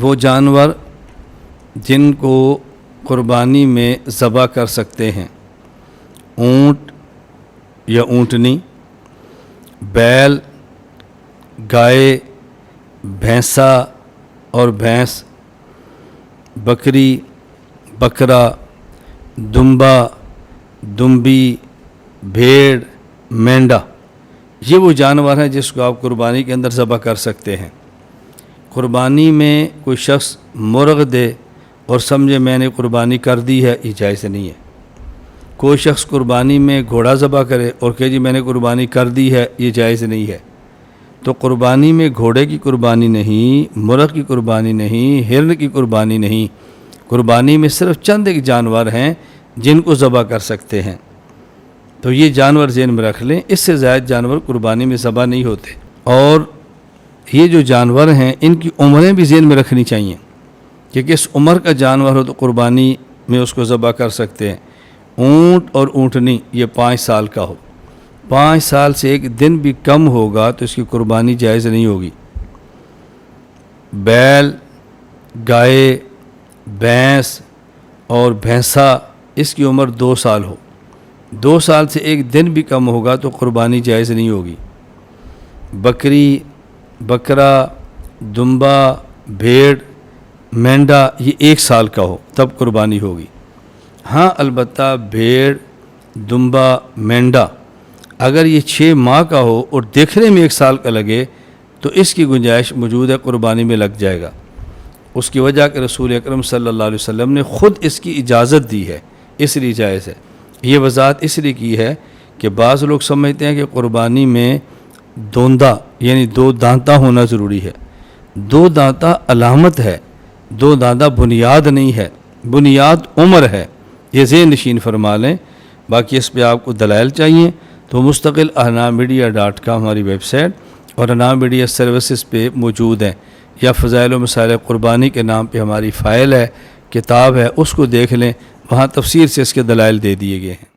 وہ جانور جن کو قربانی میں ذبح کر سکتے ہیں: اونٹ یا اونٹنی، بیل، گائے، بھینسا اور بھینس، بکری، بکرا، دمبا، دمبی، بھیڑ، مینڈا۔ یہ وہ جانور ہیں جس کو آپ قربانی کے اندر ذبح کر سکتے ہیں۔ قربانی میں کوئی شخص مرغ دے اور سمجھے میں نے قربانی کر دی ہے، یہ جائز نہیں ہے۔ کوئی شخص قربانی میں گھوڑا ذبح کرے اور کہ جی میں نے قربانی کر دی ہے، یہ جائز نہیں ہے۔ تو قربانی میں گھوڑے کی قربانی نہیں، مرغ کی قربانی نہیں، ہرن کی قربانی نہیں، قربانی میں صرف چند ایک جانور ہیں جن کو ذبح کر سکتے ہیں۔ تو یہ جانور ذہن میں رکھ لیں، اس سے زائد جانور قربانی میں ذبح نہیں ہوتے۔ اور یہ جو جانور ہیں ان کی عمریں بھی ذہن میں رکھنی چاہیے کہ کس عمر کا جانور ہو تو قربانی میں اس کو ذبح کر سکتے ہیں۔ اونٹ اور اونٹنی یہ 5 سال کا ہو، 5 سال سے ایک دن بھی کم ہوگا تو اس کی قربانی جائز نہیں ہوگی۔ بیل، گائے، بھینس اور بھینسا اس کی عمر 2 سال ہو، 2 سال سے ایک دن بھی کم ہوگا تو قربانی جائز نہیں ہوگی۔ بکری، بکرا، دمبا، بھیڑ، مینڈا یہ 1 سال کا ہو تب قربانی ہوگی۔ ہاں البتہ بھیڑ، دمبا، مینڈا اگر یہ 6 ماہ کا ہو اور دیکھنے میں 1 سال کا لگے تو اس کی گنجائش موجود ہے، قربانی میں لگ جائے گا۔ اس کی وجہ کہ رسول اکرم صلی اللہ علیہ وسلم نے خود اس کی اجازت دی ہے، اس لیے جائز ہے۔ یہ وضاحت اس لیے کی ہے کہ بعض لوگ سمجھتے ہیں کہ قربانی میں دوندہ یعنی 2 دانتا ہونا ضروری ہے۔ 2 دانتا علامت ہے، 2 دانتا بنیاد نہیں ہے، بنیاد عمر ہے، یہ ذہن نشین فرما لیں۔ باقی اس پہ آپ کو دلائل چاہیے تو مستقل ahnamedia.com ہماری ویب سائٹ اور اہنام میڈیا سروسز پہ موجود ہیں، یا فضائل و مسائل قربانی کے نام پہ ہماری فائل ہے، کتاب ہے، اس کو دیکھ لیں، وہاں تفصیل سے اس کے دلائل دے دیے گئے ہیں۔